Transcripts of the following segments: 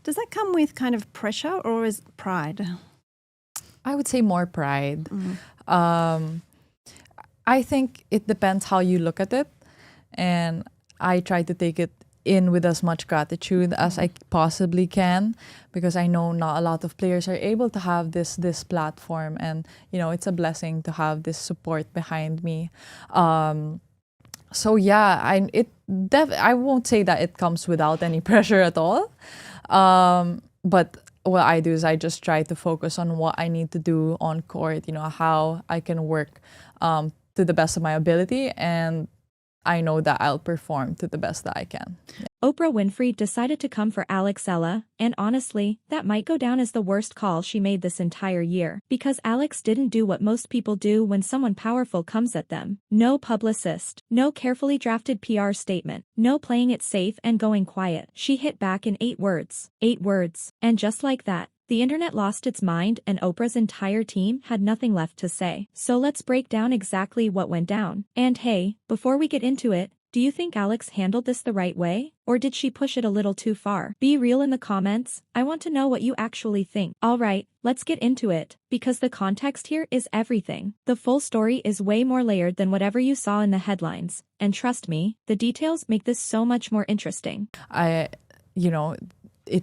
Does that come with kind of pressure or is it pride? I would say more pride. I think it depends how you look at it. And I try to take it in with as much gratitude as I possibly can, because I know not a lot of players are able to have this platform, and it's a blessing to have this support behind me. So yeah, I won't say that it comes without any pressure at all. But what I do is I just try to focus on what I need to do on court, how I can work to the best of my ability, and I know that I'll perform to the best that I can. Yeah. Oprah Winfrey decided to come for Eala, and honestly, that might go down as the worst call she made this entire year. Because Alex didn't do what most people do when someone powerful comes at them. No publicist, no carefully drafted PR statement, no playing it safe and going quiet. She hit back in 8 words. 8 words. And just like that, the internet lost its mind and Oprah's entire team had nothing left to say. So let's break down exactly what went down. And hey, before we get into it, do you think Alex handled this the right way? Or did she push it a little too far? Be real in the comments. I want to know what you actually think. Alright, let's get into it, because the context here is everything. The full story is way more layered than whatever you saw in the headlines. And trust me, the details make this so much more interesting. It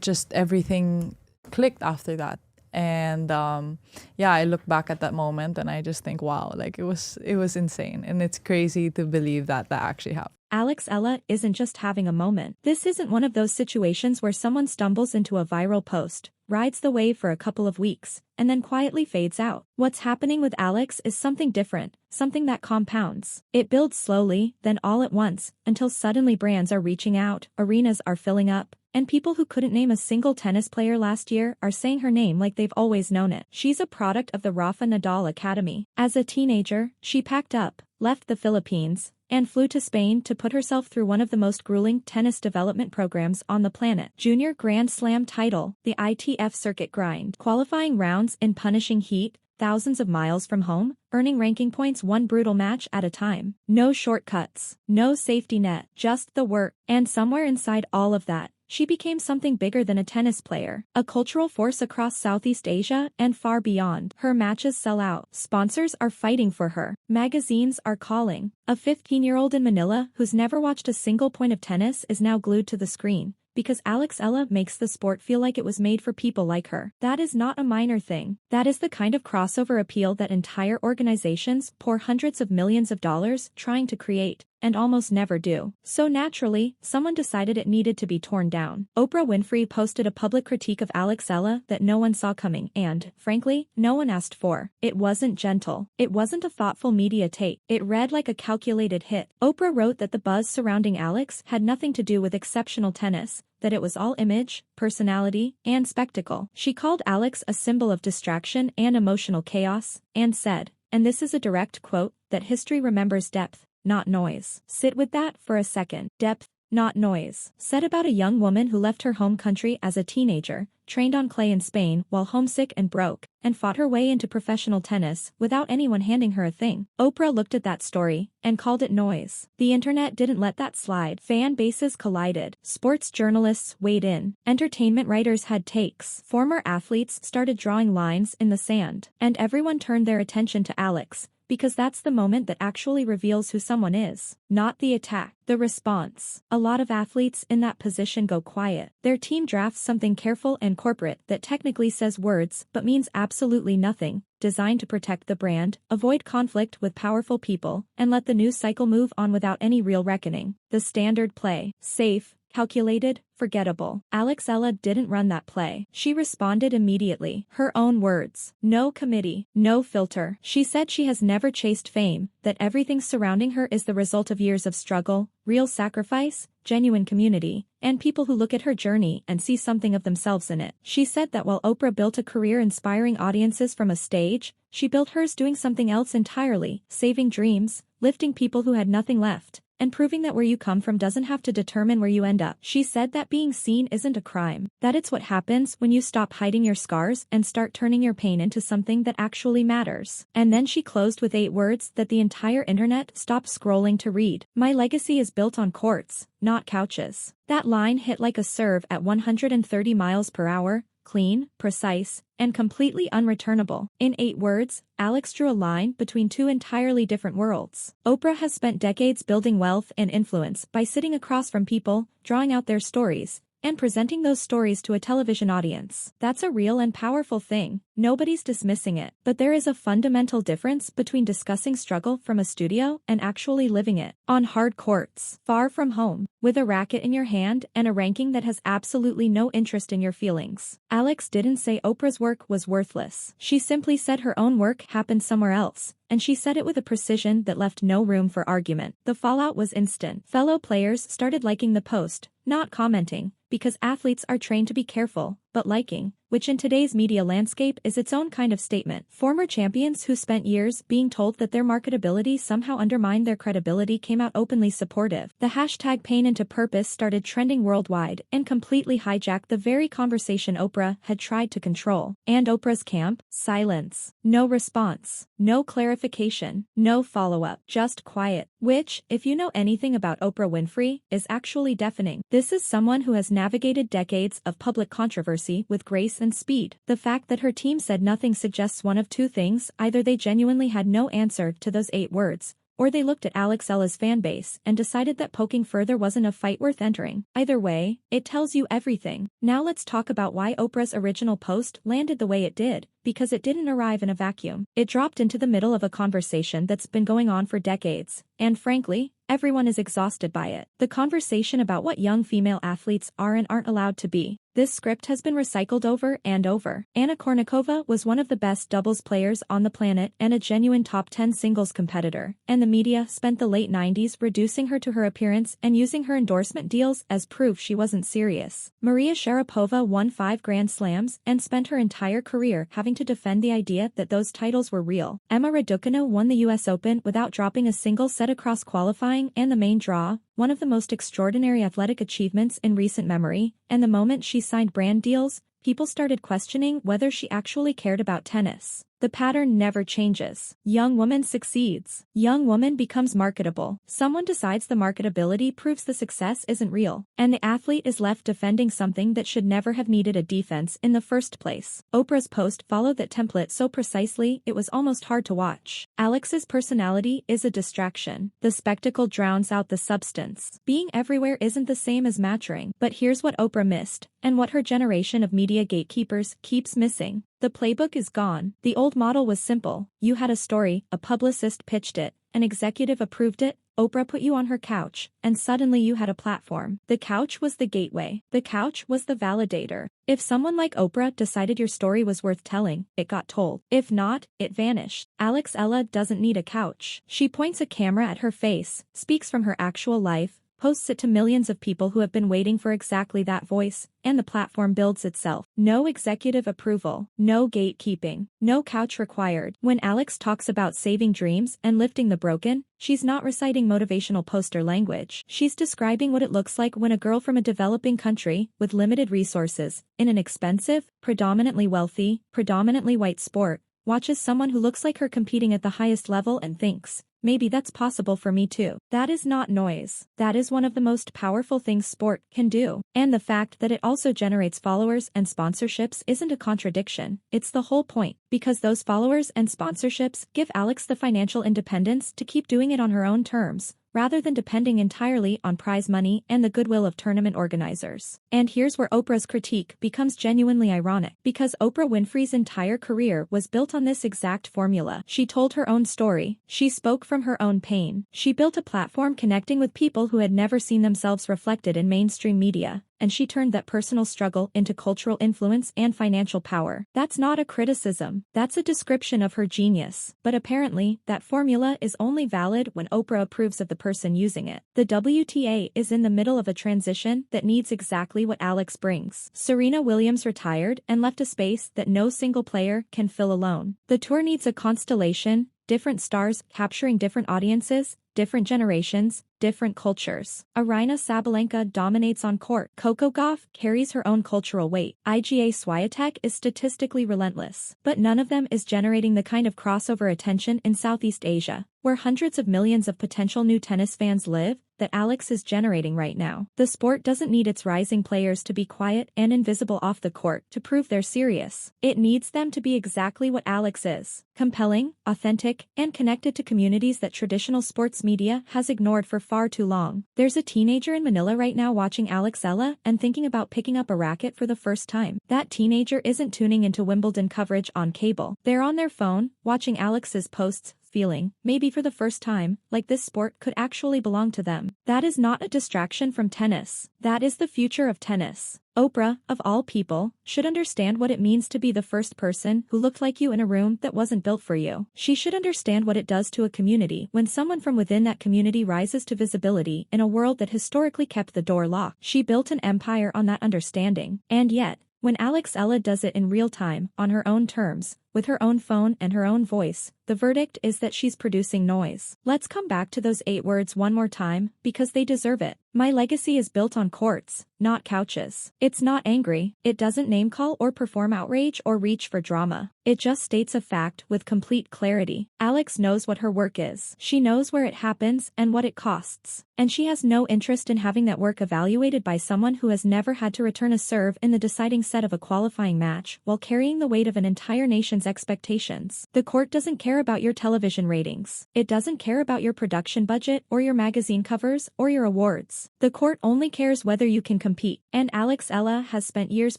just everything clicked after that, and I look back at that moment and I just think, wow, like it was insane, and it's crazy to believe that actually happened. Eala isn't just having a moment. This isn't one of those situations where someone stumbles into a viral post, rides the wave for a couple of weeks, and then quietly fades out. What's happening with Alex is something different, something that compounds. It builds slowly, then all at once, until suddenly brands are reaching out, arenas are filling up, and people who couldn't name a single tennis player last year are saying her name like they've always known it. She's a product of the Rafa Nadal Academy. As a teenager, she packed up, left the Philippines, and flew to Spain to put herself through one of the most grueling tennis development programs on the planet. Junior Grand Slam title, the ITF circuit grind. Qualifying rounds in punishing heat, thousands of miles from home, earning ranking points one brutal match at a time. No shortcuts, no safety net, just the work. And somewhere inside all of that, she became something bigger than a tennis player, a cultural force across Southeast Asia and far beyond. Her matches sell out. Sponsors are fighting for her. Magazines are calling. A 15-year-old in Manila who's never watched a single point of tennis is now glued to the screen, because Eala makes the sport feel like it was made for people like her. That is not a minor thing. That is the kind of crossover appeal that entire organizations pour hundreds of millions of dollars trying to create, and almost never do. So naturally, someone decided it needed to be torn down. Oprah Winfrey posted a public critique of Eala that no one saw coming and, frankly, no one asked for. It wasn't gentle. It wasn't a thoughtful media take. It read like a calculated hit. Oprah wrote that the buzz surrounding Alex had nothing to do with exceptional tennis, that it was all image, personality, and spectacle. She called Alex a symbol of distraction and emotional chaos, and said, and this is a direct quote, that history remembers depth, not noise. Sit with that for a second. Depth, not noise. Said about a young woman who left her home country as a teenager, trained on clay in Spain while homesick and broke, and fought her way into professional tennis without anyone handing her a thing. Oprah looked at that story and called it noise. The internet didn't let that slide. Fan bases collided. Sports journalists weighed in. Entertainment writers had takes. Former athletes started drawing lines in the sand. And everyone turned their attention to Alex, because that's the moment that actually reveals who someone is. Not the attack, the response. A lot of athletes in that position go quiet. Their team drafts something careful and corporate that technically says words but means absolutely nothing, designed to protect the brand, avoid conflict with powerful people, and let the news cycle move on without any real reckoning. The standard play. Safe, calculated, forgettable. Eala didn't run that play. She responded immediately. Her own words. No committee. No filter. She said she has never chased fame, that everything surrounding her is the result of years of struggle, real sacrifice, genuine community, and people who look at her journey and see something of themselves in it. She said that while Oprah built a career inspiring audiences from a stage, she built hers doing something else entirely, saving dreams, lifting people who had nothing left, and proving that where you come from doesn't have to determine where you end up. She said that being seen isn't a crime, that it's what happens when you stop hiding your scars and start turning your pain into something that actually matters. And then she closed with 8 words that the entire internet stopped scrolling to read. My legacy is built on courts, not couches. That line hit like a serve at 130 miles per hour, clean, precise, and completely unreturnable. In 8 words, Alex drew a line between 2 entirely different worlds. Oprah has spent decades building wealth and influence by sitting across from people, drawing out their stories, and presenting those stories to a television audience. That's a real and powerful thing. Nobody's dismissing it. But there is a fundamental difference between discussing struggle from a studio and actually living it. On hard courts, far from home, with a racket in your hand and a ranking that has absolutely no interest in your feelings. Alex didn't say Oprah's work was worthless. She simply said her own work happened somewhere else. And she said it with a precision that left no room for argument. The fallout was instant. Fellow players started liking the post, not commenting, because athletes are trained to be careful, but liking, which in today's media landscape is its own kind of statement. Former champions who spent years being told that their marketability somehow undermined their credibility came out openly supportive. The hashtag pain into purpose started trending worldwide and completely hijacked the very conversation Oprah had tried to control. And Oprah's camp? Silence. No response. No clarification. No follow-up. Just quiet. Which, if you know anything about Oprah Winfrey, is actually deafening. This is someone who has navigated decades of public controversy with grace and speed. The fact that her team said nothing suggests one of 2 things: either they genuinely had no answer to those 8 words, or they looked at Eala's fan base and decided that poking further wasn't a fight worth entering. Either way, it tells you everything. Now let's talk about why Oprah's original post landed the way it did, because it didn't arrive in a vacuum. It dropped into the middle of a conversation that's been going on for decades, and frankly, everyone is exhausted by it. The conversation about what young female athletes are and aren't allowed to be. This script has been recycled over and over. Anna Kournikova was one of the best doubles players on the planet and a genuine top 10 singles competitor, and the media spent the late 90s reducing her to her appearance and using her endorsement deals as proof she wasn't serious. Maria Sharapova won 5 Grand Slams and spent her entire career having to defend the idea that those titles were real. Emma Raducanu won the US Open without dropping a single set across qualifying and the main draw, one of the most extraordinary athletic achievements in recent memory, and the moment she signed brand deals, people started questioning whether she actually cared about tennis. The pattern never changes. Young woman succeeds. Young woman becomes marketable. Someone decides the marketability proves the success isn't real, and the athlete is left defending something that should never have needed a defense in the first place. Oprah's post followed that template so precisely it was almost hard to watch. Alex's personality is a distraction. The spectacle drowns out the substance. Being everywhere isn't the same as maturing, but here's what Oprah missed, and what her generation of media gatekeepers keeps missing. The playbook is gone. The old model was simple. You had a story, a publicist pitched it, an executive approved it, Oprah put you on her couch, and suddenly you had a platform. The couch was the gateway. The couch was the validator. If someone like Oprah decided your story was worth telling, it got told. If not, it vanished. Eala doesn't need a couch. She points a camera at her face, speaks from her actual life, posts it to millions of people who have been waiting for exactly that voice, and the platform builds itself. No executive approval, no gatekeeping, no couch required. When Alex talks about saving dreams and lifting the broken, she's not reciting motivational poster language. She's describing what it looks like when a girl from a developing country, with limited resources, in an expensive, predominantly wealthy, predominantly white sport, watches someone who looks like her competing at the highest level and thinks, maybe that's possible for me too. That is not noise. That is one of the most powerful things sport can do. And the fact that it also generates followers and sponsorships isn't a contradiction. It's the whole point, because those followers and sponsorships give Alex the financial independence to keep doing it on her own terms, rather than depending entirely on prize money and the goodwill of tournament organizers. And here's where Oprah's critique becomes genuinely ironic, because Oprah Winfrey's entire career was built on this exact formula. She told her own story. She spoke from her own pain. She built a platform connecting with people who had never seen themselves reflected in mainstream media, and she turned that personal struggle into cultural influence and financial power. That's not a criticism. That's a description of her genius. But apparently, that formula is only valid when Oprah approves of the person using it. The WTA is in the middle of a transition that needs exactly what Alex brings. Serena Williams retired and left a space that no single player can fill alone. The tour needs a constellation, different stars capturing different audiences, different generations, different cultures. Aryna Sabalenka dominates on court. Coco Gauff carries her own cultural weight. Iga Swiatek is statistically relentless. But none of them is generating the kind of crossover attention in Southeast Asia, where hundreds of millions of potential new tennis fans live, that Alex is generating right now. The sport doesn't need its rising players to be quiet and invisible off the court to prove they're serious. It needs them to be exactly what Alex is: compelling, authentic, and connected to communities that traditional sports media has ignored for far too long. There's a teenager in Manila right now watching Eala and thinking about picking up a racket for the first time. That teenager isn't tuning into Wimbledon coverage on cable. They're on their phone, watching Alex's posts, feeling, maybe for the first time, like this sport could actually belong to them. That is not a distraction from tennis. That is the future of tennis. Oprah, of all people, should understand what it means to be the first person who looked like you in a room that wasn't built for you. She should understand what it does to a community when someone from within that community rises to visibility in a world that historically kept the door locked. She built an empire on that understanding. And yet, when Eala does it in real time, on her own terms, with her own phone and her own voice, the verdict is that she's producing noise. Let's come back to those 8 words one more time, because they deserve it. My legacy is built on courts, not couches. It's not angry, it doesn't name-call or perform outrage or reach for drama. It just states a fact with complete clarity. Alex knows what her work is. She knows where it happens and what it costs. And she has no interest in having that work evaluated by someone who has never had to return a serve in the deciding set of a qualifying match while carrying the weight of an entire nation's expectations. The court doesn't care about your television ratings. It doesn't care about your production budget or your magazine covers or your awards. The court only cares whether you can compete. And Eala has spent years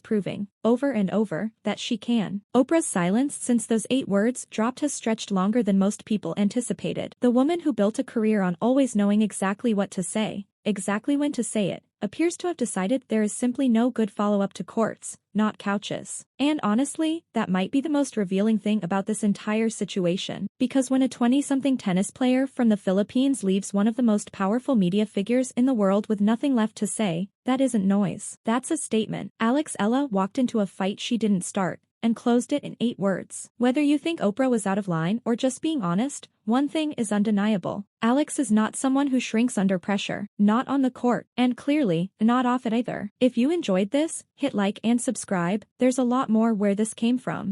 proving, over and over, that she can. Oprah's silence since those 8 words dropped has stretched longer than most people anticipated. The woman who built a career on always knowing exactly what to say, exactly when to say it, appears to have decided there is simply no good follow-up to courts, not couches. And honestly, that might be the most revealing thing about this entire situation. Because when a 20-something tennis player from the Philippines leaves one of the most powerful media figures in the world with nothing left to say, that isn't noise. That's a statement. Eala walked into a fight she didn't start, and closed it in 8 words. Whether you think Oprah was out of line or just being honest, one thing is undeniable. Alex is not someone who shrinks under pressure, not on the court, and clearly, not off it either. If you enjoyed this, hit like and subscribe. There's a lot more where this came from.